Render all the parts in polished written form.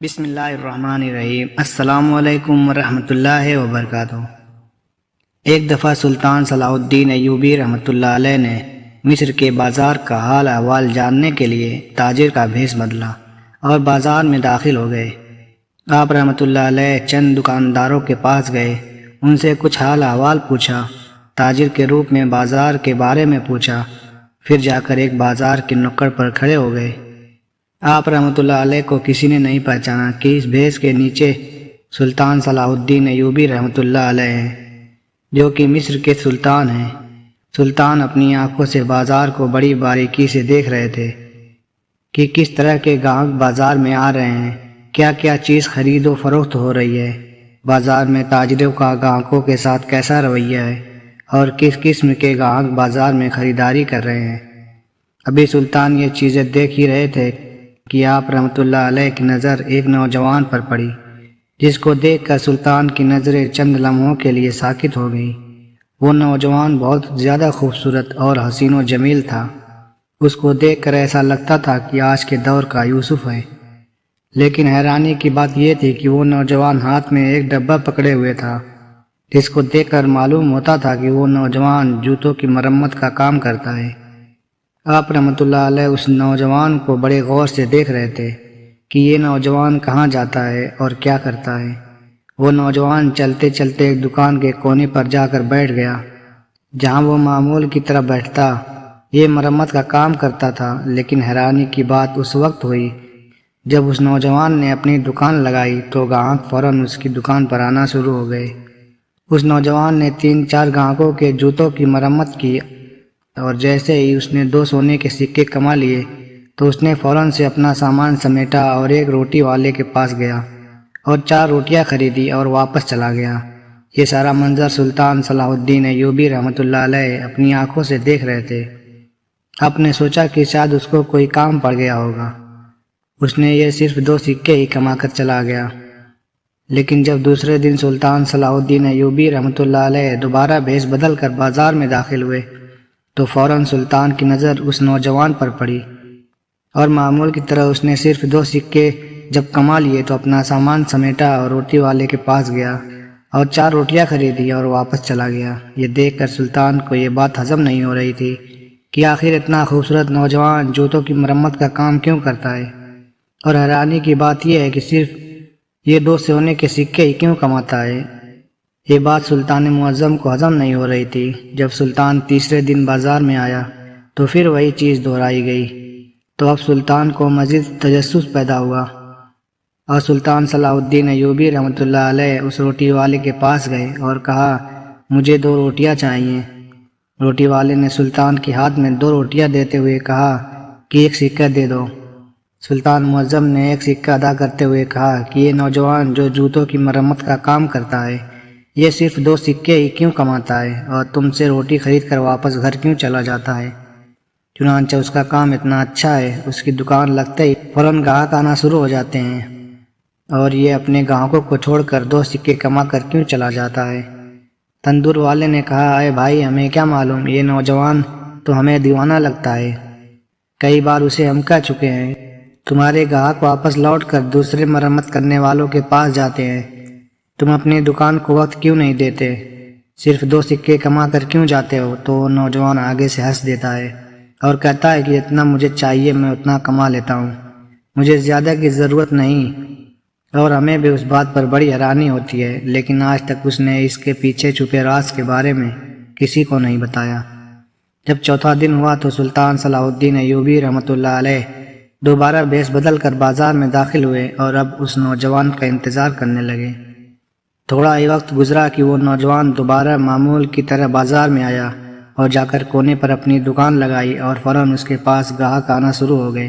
بسم اللہ الرحمن الرحیم۔ السلام علیکم ورحمۃ اللہ وبرکاتہ۔ ایک دفعہ سلطان صلاح الدین ایوبی رحمۃ اللہ علیہ نے مصر کے بازار کا حال احوال جاننے کے لیے تاجر کا بھیس بدلا اور بازار میں داخل ہو گئے۔ آپ رحمۃ اللہ علیہ چند دکانداروں کے پاس گئے، ان سے کچھ حال احوال پوچھا، تاجر کے روپ میں بازار کے بارے میں پوچھا، پھر جا کر ایک بازار کے نکڑ پر کھڑے ہو گئے۔ آپ رحمۃ اللہ علیہ کو کسی نے نہیں پہچانا کہ اس بھیس کے نیچے سلطان صلاح الدین ایوبی رحمۃ اللہ علیہ ہیں، جو کہ مصر کے سلطان ہیں۔ سلطان اپنی آنکھوں سے بازار کو بڑی باریکی سے دیکھ رہے تھے کہ کس طرح کے گاہک بازار میں آ رہے ہیں، کیا کیا چیز خرید و فروخت ہو رہی ہے، بازار میں تاجروں کا گاہکوں کے ساتھ کیسا رویہ ہے اور کس قسم کے گاہک بازار میں خریداری کر رہے ہیں۔ ابھی سلطان یہ چیزیں دیکھ ہی رہے تھے کہ آپ رحمۃ اللہ علیہ کی نظر ایک نوجوان پر پڑی، جس کو دیکھ کر سلطان کی نظریں چند لمحوں کے لیے ساکت ہو گئی۔ وہ نوجوان بہت زیادہ خوبصورت اور حسین و جمیل تھا۔ اس کو دیکھ کر ایسا لگتا تھا کہ آج کے دور کا یوسف ہے، لیکن حیرانی کی بات یہ تھی کہ وہ نوجوان ہاتھ میں ایک ڈبہ پکڑے ہوئے تھا، جس کو دیکھ کر معلوم ہوتا تھا کہ وہ نوجوان جوتوں کی مرمت کا کام کرتا ہے۔ آپ رحمۃ اللہ علیہ اس نوجوان کو بڑے غور سے دیکھ رہے تھے کہ یہ نوجوان کہاں جاتا ہے اور کیا کرتا ہے۔ وہ نوجوان چلتے چلتے ایک دکان کے کونے پر جا کر بیٹھ گیا، جہاں وہ معمول کی طرح بیٹھتا یہ مرمت کا کام کرتا تھا۔ لیکن حیرانی کی بات اس وقت ہوئی جب اس نوجوان نے اپنی دکان لگائی تو گاہک فوراً اس کی دکان پر آنا شروع ہو گئے۔ اس نوجوان نے 3-4 گاہکوں کے جوتوں کی مرمت کی، اور جیسے ہی اس نے 2 سونے کے سکے کما لیے تو اس نے فوراً سے اپنا سامان سمیٹا اور ایک روٹی والے کے پاس گیا اور 4 روٹیاں خریدی اور واپس چلا گیا۔ یہ سارا منظر سلطان صلاح الدین ایوبی رحمۃ اللہ علیہ اپنی آنکھوں سے دیکھ رہے تھے۔ آپ نے سوچا کہ شاید اس کو کوئی کام پڑ گیا ہوگا، اس نے یہ صرف 2 سکے ہی کما کر چلا گیا۔ لیکن جب دوسرے دن سلطان صلاح الدین ایوبی رحمۃ اللہ علیہ دوبارہ بھیس بدل کر بازار میں داخل ہوئے تو فوراً سلطان کی نظر اس نوجوان پر پڑی، اور معمول کی طرح اس نے صرف 2 سکے جب کما لیے تو اپنا سامان سمیٹا اور روٹی والے کے پاس گیا اور 4 روٹیاں خریدی اور واپس چلا گیا۔ یہ دیکھ کر سلطان کو یہ بات ہضم نہیں ہو رہی تھی کہ آخر اتنا خوبصورت نوجوان جوتوں کی مرمت کا کام کیوں کرتا ہے، اور حیرانی کی بات یہ ہے کہ صرف یہ 2 سونے کے سکے ہی کیوں کماتا ہے۔ یہ بات سلطان معظم کو ہضم نہیں ہو رہی تھی۔ جب سلطان تیسرے دن بازار میں آیا تو پھر وہی چیز دہرائی گئی، تو اب سلطان کو مزید تجسس پیدا ہوا، اور سلطان صلاح الدین ایوبی رحمۃ اللہ علیہ اس روٹی والے کے پاس گئے اور کہا، مجھے 2 روٹیاں چاہیے۔ روٹی والے نے سلطان کے ہاتھ میں 2 روٹیاں دیتے ہوئے کہا کہ 1 سکہ دے دو۔ سلطان معظم نے 1 سکہ ادا کرتے ہوئے کہا کہ یہ نوجوان جو جوتوں کی مرمت کا کام کرتا ہے یہ صرف 2 سکے ہی کیوں کماتا ہے اور تم سے روٹی خرید کر واپس گھر کیوں چلا جاتا ہے؟ چنانچہ اس کا کام اتنا اچھا ہے، اس کی دکان لگتے ہی فوراً گاہک آنا شروع ہو جاتے ہیں، اور یہ اپنے گاہکوں کو چھوڑ کر 2 سکے کما کر کیوں چلا جاتا ہے؟ تندور والے نے کہا، اے بھائی، ہمیں کیا معلوم، یہ نوجوان تو ہمیں دیوانہ لگتا ہے، کئی بار اسے ہم کہہ چکے ہیں۔ تمہارے گاہک واپس لوٹ کر دوسرے مرمت کرنے والوں کے پاس جاتے ہیں، تم اپنی دکان کو وقت کیوں نہیں دیتے، صرف 2 سکے کما کر کیوں جاتے ہو؟ تو وہ نوجوان آگے سے ہنس دیتا ہے اور کہتا ہے کہ اتنا مجھے چاہیے، میں اتنا کما لیتا ہوں، مجھے زیادہ کی ضرورت نہیں۔ اور ہمیں بھی اس بات پر بڑی حیرانی ہوتی ہے، لیکن آج تک اس نے اس کے پیچھے چھپے راز کے بارے میں کسی کو نہیں بتایا۔ جب چوتھا دن ہوا تو سلطان صلاح الدین ایوبی رحمۃ اللہ علیہ دوبارہ بھیس بدل کر بازار میں داخل ہوئے اور اب اس نوجوان کا انتظار کرنے لگے۔ تھوڑا ہی وقت گزرا کہ وہ نوجوان دوبارہ معمول کی طرح بازار میں آیا اور جا کر کونے پر اپنی دکان لگائی، اور فوراً اس کے پاس گاہک آنا شروع ہو گئے۔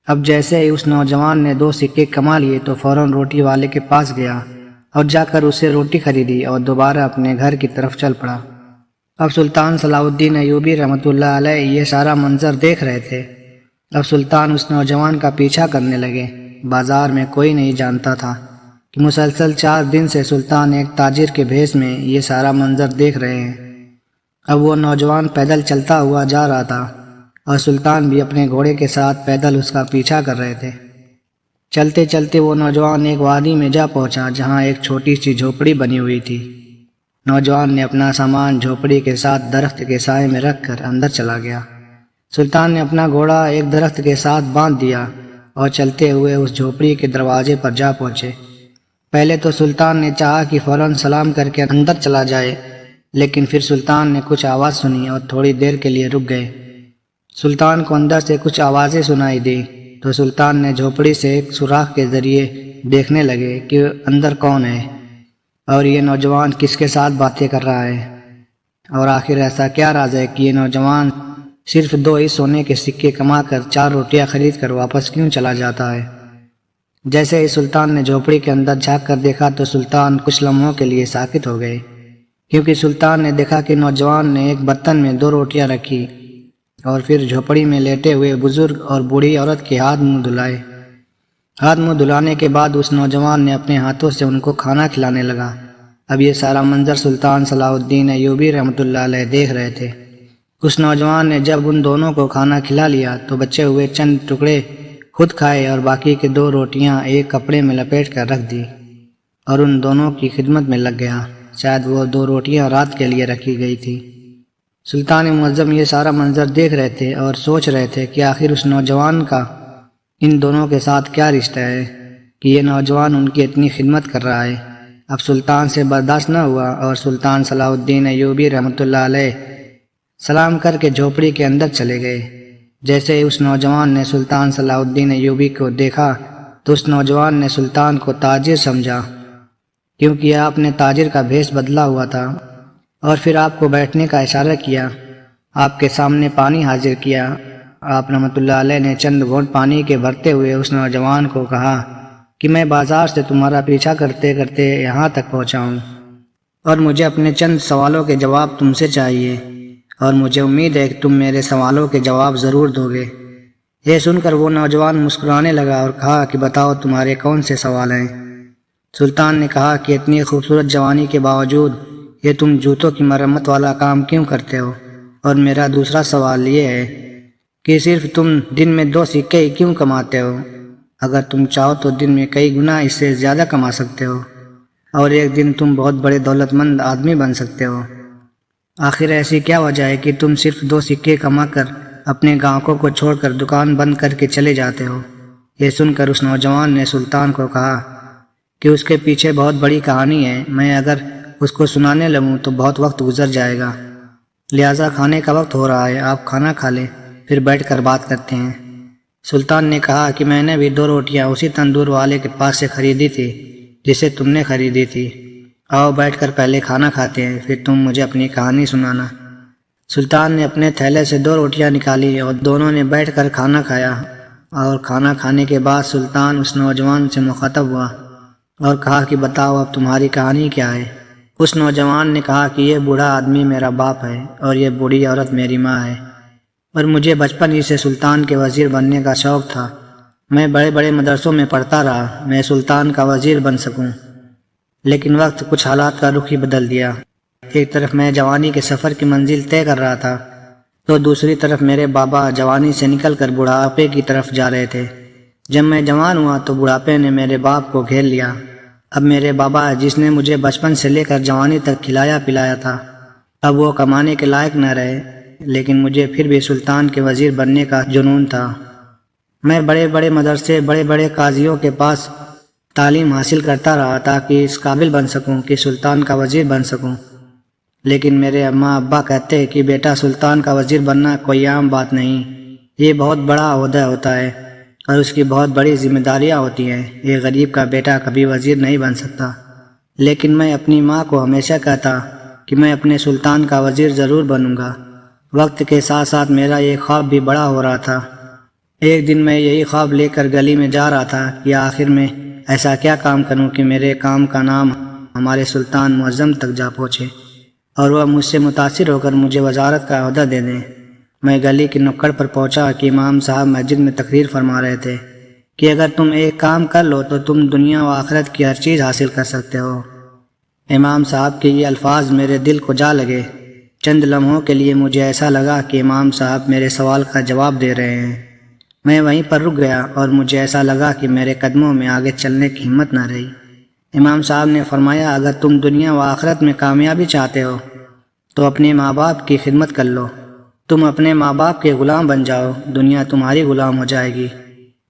اب جیسے ہی اس نوجوان نے 2 سکے کما لیے تو فوراً روٹی والے کے پاس گیا اور جا کر اسے روٹی خریدی اور دوبارہ اپنے گھر کی طرف چل پڑا۔ اب سلطان صلاح الدین ایوبی رحمۃ اللہ علیہ یہ سارا منظر دیکھ رہے تھے۔ اب سلطان اس نوجوان کا پیچھا کرنے لگے۔ بازار میں کوئی نہیں جانتا تھا کہ مسلسل 4 دن سے سلطان ایک تاجر کے بھیس میں یہ سارا منظر دیکھ رہے ہیں۔ اب وہ نوجوان پیدل چلتا ہوا جا رہا تھا اور سلطان بھی اپنے گھوڑے کے ساتھ پیدل اس کا پیچھا کر رہے تھے۔ چلتے چلتے وہ نوجوان ایک وادی میں جا پہنچا جہاں ایک چھوٹی سی جھوپڑی بنی ہوئی تھی۔ نوجوان نے اپنا سامان جھوپڑی کے ساتھ درخت کے سائے میں رکھ کر اندر چلا گیا۔ سلطان نے اپنا گھوڑا ایک درخت کے ساتھ باندھ دیا اور چلتے ہوئے اس جھوپڑی کے دروازے پر جا پہنچے۔ پہلے تو سلطان نے چاہا کہ فوراً سلام کر کے اندر چلا جائے، لیکن پھر سلطان نے کچھ آواز سنی اور تھوڑی دیر کے لیے رک گئے۔ سلطان کو اندر سے کچھ آوازیں سنائی دی تو سلطان نے جھوپڑی سے ایک سوراخ کے ذریعے دیکھنے لگے کہ اندر کون ہے اور یہ نوجوان کس کے ساتھ باتیں کر رہا ہے، اور آخر ایسا کیا راز ہے کہ یہ نوجوان صرف 2 ہی سونے کے سکے کما کر 4 روٹیاں خرید کر واپس کیوں چلا جاتا ہے۔ جیسے ہی سلطان نے جھوپڑی کے اندر جھانک کر دیکھا تو سلطان کچھ لمحوں کے لیے ساکت ہو گئے، کیونکہ سلطان نے دیکھا کہ نوجوان نے ایک برتن میں 2 روٹیاں رکھی اور پھر جھوپڑی میں لیٹے ہوئے بزرگ اور بوڑھی عورت کے ہاتھ منہ دھلائے۔ ہاتھ منہ دھلانے کے بعد اس نوجوان نے اپنے ہاتھوں سے ان کو کھانا کھلانے لگا۔ اب یہ سارا منظر سلطان صلاح الدین ایوبی رحمۃ اللہ علیہ دیکھ رہے تھے۔ اس نوجوان نے جب ان دونوں کو کھانا کھلا لیا تو بچے ہوئے چند ٹکڑے خود کھائے اور باقی کے 2 روٹیاں ایک کپڑے میں لپیٹ کر رکھ دی اور ان دونوں کی خدمت میں لگ گیا۔ شاید وہ 2 روٹیاں رات کے لیے رکھی گئی تھی۔ سلطان معظم یہ سارا منظر دیکھ رہے تھے اور سوچ رہے تھے کہ آخر اس نوجوان کا ان دونوں کے ساتھ کیا رشتہ ہے کہ یہ نوجوان ان کی اتنی خدمت کر رہا ہے۔ اب سلطان سے برداشت نہ ہوا اور سلطان صلاح الدین ایوبی رحمۃ اللہ علیہ سلام کر کے جھوپڑی کے اندر چلے گئے۔ جیسے ہی اس نوجوان نے سلطان صلاح الدین ایوبی کو دیکھا تو اس نوجوان نے سلطان کو تاجر سمجھا، کیونکہ آپ نے تاجر کا بھیس بدلا ہوا تھا، اور پھر آپ کو بیٹھنے کا اشارہ کیا۔ آپ کے سامنے پانی حاضر کیا۔ آپ رحمۃ اللہ علیہ نے چند گھونٹ پانی کے بھرتے ہوئے اس نوجوان کو کہا کہ میں بازار سے تمہارا پیچھا کرتے کرتے یہاں تک پہنچا ہوں اور مجھے اپنے چند سوالوں کے جواب تم سے چاہیے، اور مجھے امید ہے کہ تم میرے سوالوں کے جواب ضرور دو گے۔ یہ سن کر وہ نوجوان مسکرانے لگا اور کہا کہ بتاؤ تمہارے کون سے سوال ہیں۔ سلطان نے کہا کہ اتنی خوبصورت جوانی کے باوجود یہ تم جوتوں کی مرمت والا کام کیوں کرتے ہو؟ اور میرا دوسرا سوال یہ ہے کہ صرف تم دن میں 2 سکے ہی کیوں کماتے ہو؟ اگر تم چاہو تو دن میں کئی گنا اس سے زیادہ کما سکتے ہو، اور ایک دن تم بہت بڑے دولت مند آدمی بن سکتے ہو۔ آخر ایسی کیا وجہ ہے کہ تم صرف 2 سکے کما کر اپنے گاہکوں کو چھوڑ کر دکان بند کر کے چلے جاتے ہو؟ یہ سن کر اس نوجوان نے سلطان کو کہا کہ اس کے پیچھے بہت بڑی کہانی ہے، میں اگر اس کو سنانے لگوں تو بہت وقت گزر جائے گا، لہٰذا کھانے کا وقت ہو رہا ہے، آپ کھانا کھا لیں، پھر بیٹھ کر بات کرتے ہیں۔ سلطان نے کہا کہ میں نے بھی 2 روٹیاں اسی تندور والے کے پاس سے خریدی تھی جسے تم نے خریدی تھی، آؤ بیٹھ کر پہلے کھانا کھاتے ہیں، پھر تم مجھے اپنی کہانی سنانا۔ سلطان نے اپنے تھیلے سے 2 روٹیاں نکالی اور دونوں نے بیٹھ کر کھانا کھایا، اور کھانا کھانے کے بعد سلطان اس نوجوان سے مخاطب ہوا اور کہا کہ بتاؤ اب تمہاری کہانی کیا ہے؟ اس نوجوان نے کہا کہ یہ بوڑھا آدمی میرا باپ ہے اور یہ بوڑھی عورت میری ماں ہے، اور مجھے بچپن ہی سے سلطان کے وزیر بننے کا شوق تھا۔ میں بڑے بڑے مدرسوں میں پڑھتا رہا، میں سلطان کا وزیر بن سکوں، لیکن وقت کچھ حالات کا رخ ہی بدل دیا۔ ایک طرف میں جوانی کے سفر کی منزل طے کر رہا تھا تو دوسری طرف میرے بابا جوانی سے نکل کر بڑھاپے کی طرف جا رہے تھے۔ جب میں جوان ہوا تو بڑھاپے نے میرے باپ کو گھیر لیا۔ اب میرے بابا جس نے مجھے بچپن سے لے کر جوانی تک کھلایا پلایا تھا، اب وہ کمانے کے لائق نہ رہے، لیکن مجھے پھر بھی سلطان کے وزیر بننے کا جنون تھا۔ میں بڑے بڑے مدرسے، بڑے بڑے قاضیوں کے پاس تعلیم حاصل کرتا رہا تاکہ اس قابل بن سکوں کہ سلطان کا وزیر بن سکوں، لیکن میرے اماں ابا کہتے کہ بیٹا سلطان کا وزیر بننا کوئی عام بات نہیں، یہ بہت بڑا عہدہ ہوتا ہے اور اس کی بہت بڑی ذمہ داریاں ہوتی ہیں، ایک غریب کا بیٹا کبھی وزیر نہیں بن سکتا۔ لیکن میں اپنی ماں کو ہمیشہ کہتا کہ میں اپنے سلطان کا وزیر ضرور بنوں گا۔ وقت کے ساتھ ساتھ میرا یہ خواب بھی بڑا ہو رہا تھا۔ ایک دن میں یہی خواب لے کر گلی میں جا رہا تھا کہ آخر میں ایسا کیا کام کروں کہ میرے کام کا نام ہمارے سلطان معظم تک جا پہنچے اور وہ مجھ سے متاثر ہو کر مجھے وزارت کا عہدہ دے دیں۔ میں گلی کی نکڑ پر پہنچا کہ امام صاحب مسجد میں تقریر فرما رہے تھے کہ اگر تم ایک کام کر لو تو تم دنیا و آخرت کی ہر چیز حاصل کر سکتے ہو۔ امام صاحب کے یہ الفاظ میرے دل کو جا لگے۔ چند لمحوں کے لیے مجھے ایسا لگا کہ امام صاحب میرے سوال کا جواب دے رہے ہیں، میں وہیں پر رک گیا اور مجھے ایسا لگا کہ میرے قدموں میں آگے چلنے کی ہمت نہ رہی۔ امام صاحب نے فرمایا، اگر تم دنیا و آخرت میں کامیابی چاہتے ہو تو اپنے ماں باپ کی خدمت کر لو۔ تم اپنے ماں باپ کے غلام بن جاؤ، دنیا تمہاری غلام ہو جائے گی۔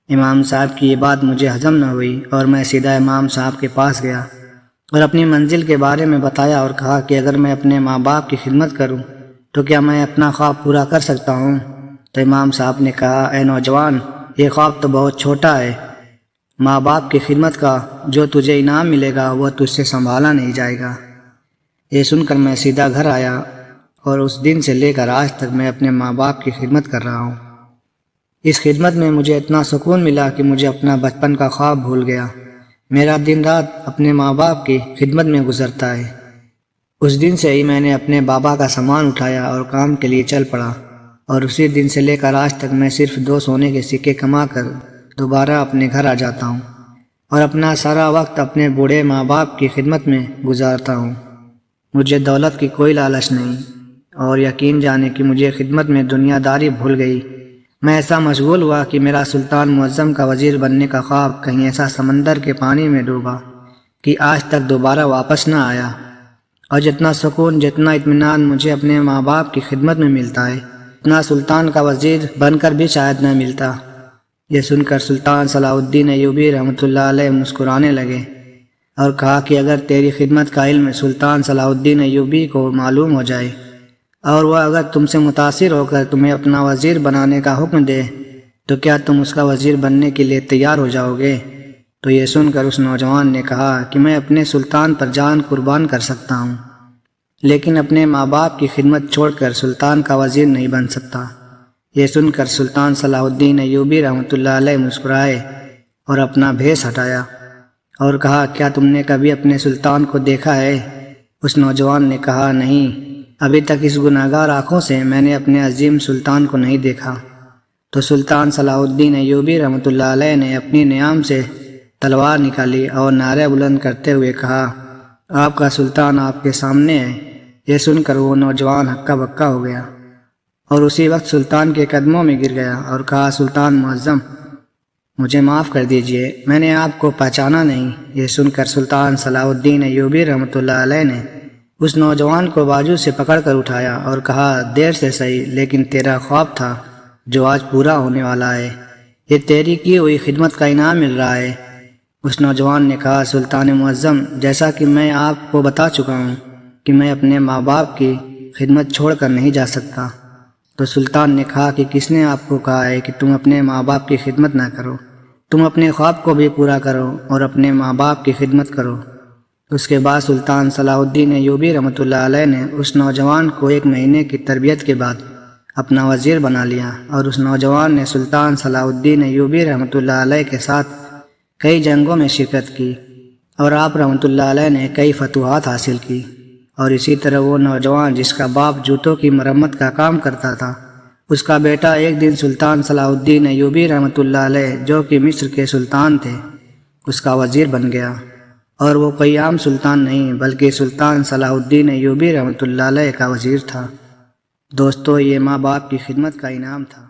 امام صاحب کی یہ بات مجھے ہضم نہ ہوئی اور میں سیدھا امام صاحب کے پاس گیا اور اپنی منزل کے بارے میں بتایا اور کہا کہ اگر میں اپنے ماں باپ کی خدمت کروں تو کیا میں اپنا خواب پورا کر سکتا ہوں؟ تو امام صاحب نے کہا، اے نوجوان، یہ خواب تو بہت چھوٹا ہے۔ ماں باپ کی خدمت کا جو تجھے انعام ملے گا وہ تجھ سے سنبھالا نہیں جائے گا۔ یہ سن کر میں سیدھا گھر آیا اور اس دن سے لے کر آج تک میں اپنے ماں باپ کی خدمت کر رہا ہوں۔ اس خدمت میں مجھے اتنا سکون ملا کہ مجھے اپنا بچپن کا خواب بھول گیا۔ میرا دن رات اپنے ماں باپ کی خدمت میں گزرتا ہے۔ اس دن سے ہی میں نے اپنے بابا کا سامان اٹھایا اور کام کے لیے چل پڑا، اور اسی دن سے لے کر آج تک میں صرف 2 سونے کے سکے کما کر دوبارہ اپنے گھر آ جاتا ہوں اور اپنا سارا وقت اپنے بوڑھے ماں باپ کی خدمت میں گزارتا ہوں۔ مجھے دولت کی کوئی لالچ نہیں، اور یقین جانے کہ مجھے خدمت میں دنیا داری بھول گئی۔ میں ایسا مشغول ہوا کہ میرا سلطان معظم کا وزیر بننے کا خواب کہیں ایسا سمندر کے پانی میں ڈوبا کہ آج تک دوبارہ واپس نہ آیا۔ اور جتنا سکون، جتنا اطمینان مجھے اپنے ماں باپ کی خدمت میں ملتا ہے، اتنا سلطان کا وزیر بن کر بھی شاید نہ ملتا۔ یہ سن کر سلطان صلاح الدین ایوبی رحمۃ اللہ علیہ مسکرانے لگے اور کہا کہ اگر تیری خدمت کا علم سلطان صلاح الدین ایوبی کو معلوم ہو جائے اور وہ اگر تم سے متاثر ہو کر تمہیں اپنا وزیر بنانے کا حکم دے تو کیا تم اس کا وزیر بننے کے لیے تیار ہو جاؤ گے؟ تو یہ سن کر اس نوجوان نے کہا کہ میں اپنے سلطان پر جان قربان کر سکتا ہوں، لیکن اپنے ماں باپ کی خدمت چھوڑ کر سلطان کا وزیر نہیں بن سکتا۔ یہ سن کر سلطان صلاح الدین ایوبی رحمۃ اللہ علیہ مسکرائے اور اپنا بھیس ہٹایا اور کہا، کیا تم نے کبھی اپنے سلطان کو دیکھا ہے؟ اس نوجوان نے کہا، نہیں، ابھی تک اس گناہگار آنکھوں سے میں نے اپنے عظیم سلطان کو نہیں دیکھا۔ تو سلطان صلاح الدین ایوبی رحمۃ اللہ علیہ نے اپنی نیام سے تلوار نکالی اور نعرے بلند کرتے ہوئے کہا، آپ کا سلطان آپ کے سامنے ہے۔ یہ سن کر وہ نوجوان ہکا بکا ہو گیا اور اسی وقت سلطان کے قدموں میں گر گیا اور کہا، سلطان معظم، مجھے معاف کر دیجئے، میں نے آپ کو پہچانا نہیں۔ یہ سن کر سلطان صلاح الدین ایوبی رحمۃ اللہ علیہ نے اس نوجوان کو بازو سے پکڑ کر اٹھایا اور کہا، دیر سے صحیح، لیکن تیرا خواب تھا جو آج پورا ہونے والا ہے، یہ تیری کی ہوئی خدمت کا انعام مل رہا ہے۔ اس نوجوان نے کہا، سلطان معظم، جیسا کہ میں آپ کو بتا چکا ہوں کہ میں اپنے ماں باپ کی خدمت چھوڑ کر نہیں جا سکتا۔ تو سلطان نے کہا کہ کس نے آپ کو کہا ہے کہ تم اپنے ماں باپ کی خدمت نہ کرو؟ تم اپنے خواب کو بھی پورا کرو اور اپنے ماں باپ کی خدمت کرو۔ اس کے بعد سلطان صلاح الدین ایوبی رحمۃ اللہ علیہ نے اس نوجوان کو 1 مہینے کی تربیت کے بعد اپنا وزیر بنا لیا، اور اس نوجوان نے سلطان صلاح الدین ایوبی رحمۃ اللہ علیہ کے ساتھ کئی جنگوں میں شرکت کی اور آپ رحمۃ اللہ علیہ نے کئی فتوحات حاصل کی۔ اور اسی طرح وہ نوجوان جس کا باپ جوتوں کی مرمت کا کام کرتا تھا، اس کا بیٹا ایک دن سلطان صلاح الدین ایوبی رحمۃ اللہ علیہ جو کہ مصر کے سلطان تھے، اس کا وزیر بن گیا، اور وہ کوئی عام سلطان نہیں بلکہ سلطان صلاح الدین ایوبی رحمۃ اللہ علیہ کا وزیر تھا۔ دوستو، یہ ماں باپ کی خدمت کا انعام تھا۔